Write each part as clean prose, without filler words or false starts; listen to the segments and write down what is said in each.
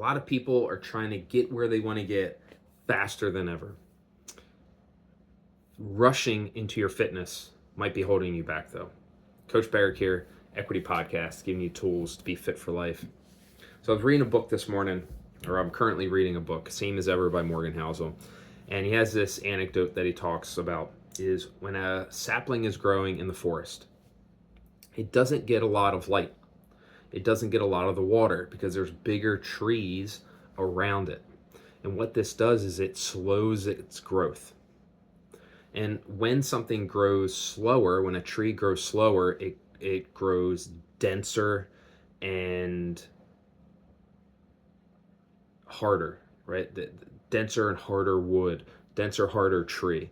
lot of people are trying to get where they want to get faster than ever. Rushing into your fitness might be holding you back, though. Coach Barrick here, Equity Podcast, giving you tools to be fit for life. So I was reading a book this morning, or I'm currently reading a book, Same as Ever by Morgan Housel. And he has this anecdote that he talks about is when a sapling is growing in the forest, it doesn't get a lot of light. It doesn't get a lot of the water because there's bigger trees around it. And what this does is it slows its growth. And when something grows slower, when a tree grows slower, it grows denser and harder, right? The denser and harder wood, denser, harder tree.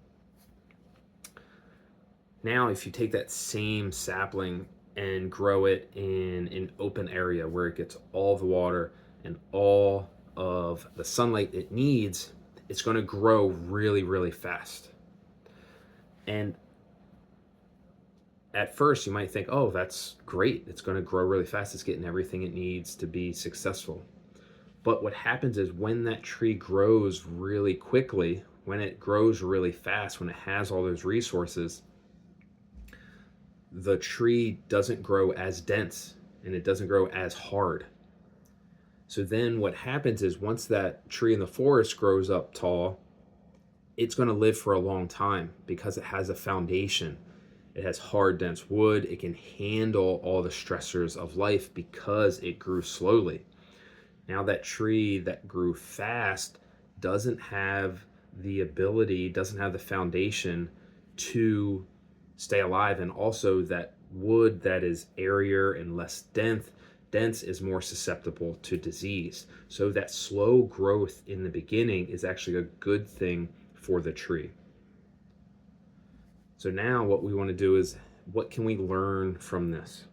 Now, if you take that same sapling and grow it in an open area where it gets all the water and all of the sunlight it needs, it's going to grow really, really fast. And at first you might think, oh, that's great. It's going to grow really fast. It's getting everything it needs to be successful. But what happens is when that tree grows really quickly, when it grows really fast, when it has all those resources, the tree doesn't grow as dense and it doesn't grow as hard. So then what happens is once that tree in the forest grows up tall, it's going to live for a long time because it has a foundation. It has hard, dense wood. It can handle all the stressors of life because it grew slowly. Now that tree that grew fast doesn't have the ability, doesn't have the foundation to stay alive. And also that wood that is airier and less dense is more susceptible to disease. So that slow growth in the beginning is actually a good thing for the tree. So now what we want to do is, what can we learn from this?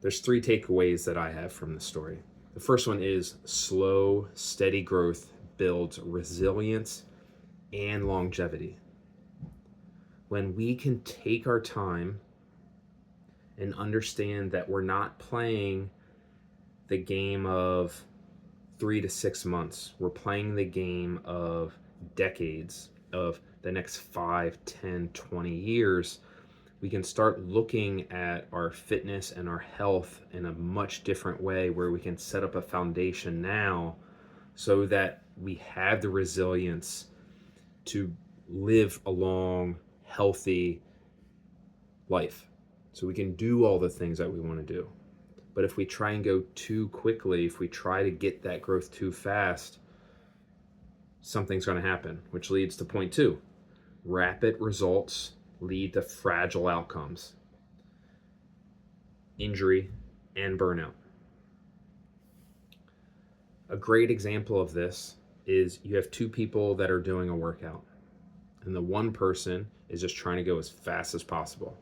There's 3 takeaways that I have from this story. The first one is slow, steady growth builds resilience and longevity. When we can take our time and understand that we're not playing the game of 3 to 6 months, we're playing the game of decades, of the next 5, 10, 20 years, we can start looking at our fitness and our health in a much different way, where we can set up a foundation now so that we have the resilience to live a long, healthy life. So we can do all the things that we want to do. But if we try and go too quickly, if we try to get that growth too fast, something's going to happen, which leads to point 2. Rapid results lead to fragile outcomes, injury, and burnout. A great example of this is you have 2 people that are doing a workout, and the one person is just trying to go as fast as possible,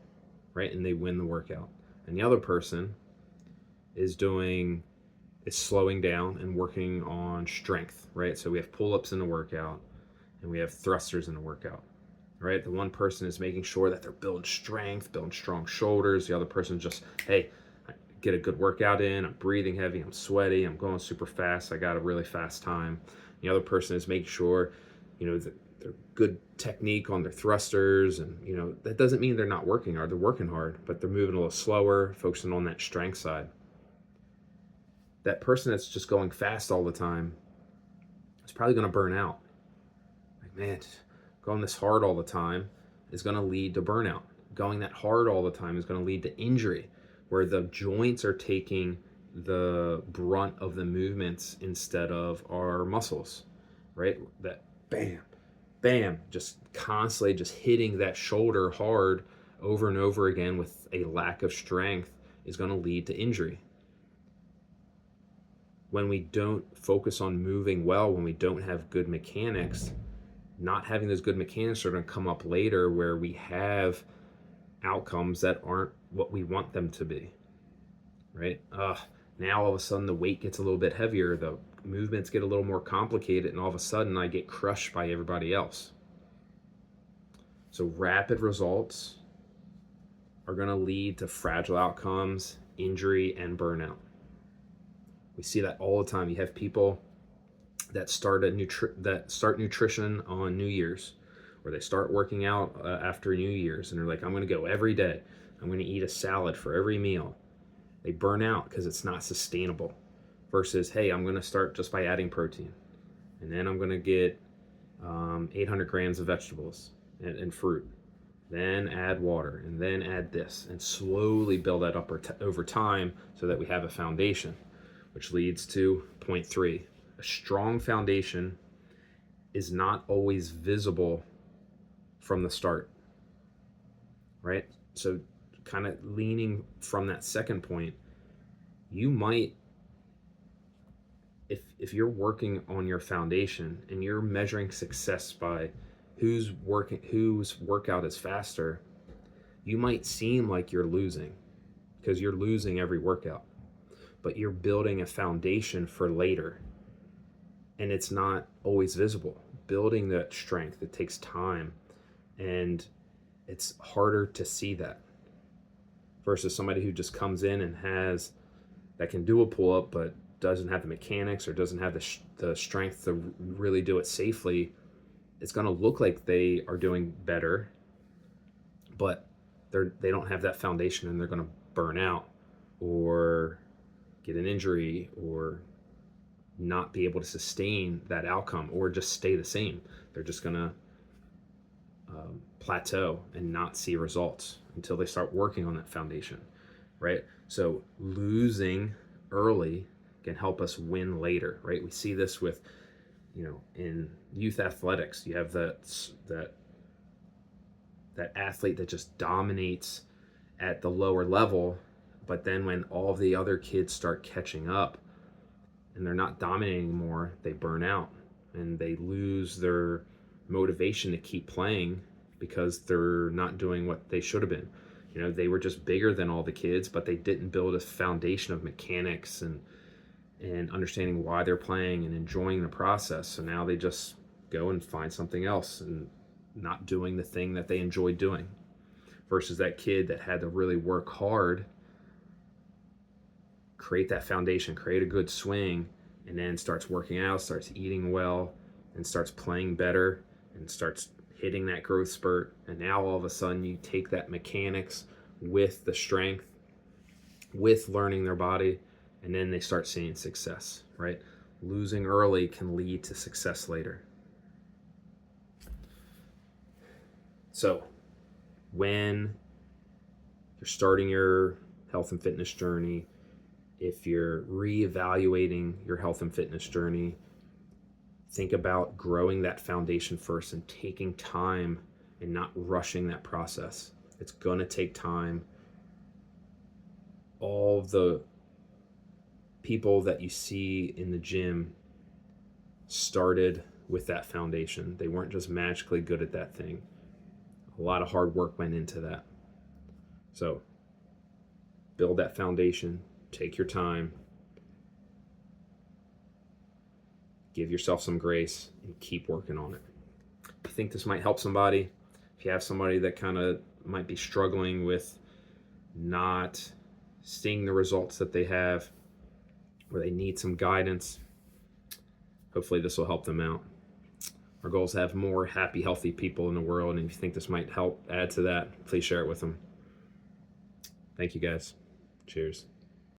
right? And they win the workout. And the other person is slowing down and working on strength, right? So we have pull-ups in the workout and we have thrusters in the workout, right? The one person is making sure that they're building strength, building strong shoulders. The other person just, hey, I get a good workout in, I'm breathing heavy, I'm sweaty, I'm going super fast, I got a really fast time. The other person is making sure, that they're good technique on their thrusters, and that doesn't mean they're not working hard. They're working hard, but they're moving a little slower, focusing on that strength side. That person that's just going fast all the time is probably going to burn out. Like, man, going this hard all the time is going to lead to burnout. Going that hard all the time is going to lead to injury, where the joints are taking the brunt of the movements instead of our muscles, right? That bam, bam, just constantly just hitting that shoulder hard over and over again with a lack of strength is going to lead to injury. When we don't focus on moving well, when we don't have good mechanics, not having those good mechanics are going to come up later, where we have outcomes that aren't what we want them to be, right? Now all of a sudden the weight gets a little bit heavier, the movements get a little more complicated, and all of a sudden I get crushed by everybody else. So rapid results are going to lead to fragile outcomes, injury, and burnout. We see that all the time. You have people that start nutrition on New Year's, or they start working out after New Year's, and they're like, I'm going to go every day. I'm going to eat a salad for every meal. They burn out because it's not sustainable. Versus, hey, I'm going to start just by adding protein, and then I'm going to get 800 grams of vegetables and fruit, then add water, and then add this, and slowly build that up over time so that we have a foundation, which leads to point 3. A strong foundation is not always visible from the start, right? So kind of leaning from that second point, you might, if you're working on your foundation and you're measuring success by whose workout is faster, you might seem like you're losing because you're losing every workout, but you're building a foundation for later, and it's not always visible. Building that strength, it takes time, and it's harder to see that versus somebody who just comes in and that can do a pull-up but doesn't have the mechanics or doesn't have the strength to really do it safely. It's going to look like they are doing better, but they don't have that foundation, and they're going to burn out or get an injury or not be able to sustain that outcome or just stay the same. They're just going to plateau and not see results until they start working on that foundation, right? So losing early can help us win later, right? We see this with, in youth athletics. You have that athlete that just dominates at the lower level, but then when all the other kids start catching up and they're not dominating anymore, they burn out and they lose their motivation to keep playing because they're not doing what they should have been. They were just bigger than all the kids, but they didn't build a foundation of mechanics and understanding why they're playing and enjoying the process. So now they just go and find something else and not doing the thing that they enjoyed doing, versus that kid that had to really work hard, create that foundation, create a good swing, and then starts working out, starts eating well, and starts playing better and starts hitting that growth spurt. And now all of a sudden you take that mechanics with the strength, with learning their body, and then they start seeing success, right? Losing early can lead to success later. So when you're starting your health and fitness journey, if you're reevaluating your health and fitness journey, think about growing that foundation first and taking time and not rushing that process. It's going to take time. All the people that you see in the gym started with that foundation. They weren't just magically good at that thing. A lot of hard work went into that. So build that foundation, take your time, give yourself some grace, and keep working on it. If you think this might help somebody, if you have somebody that kind of might be struggling with not seeing the results that they have, or they need some guidance, hopefully this will help them out. Our goal is to have more happy, healthy people in the world, and if you think this might help add to that, please share it with them. Thank you guys. Cheers.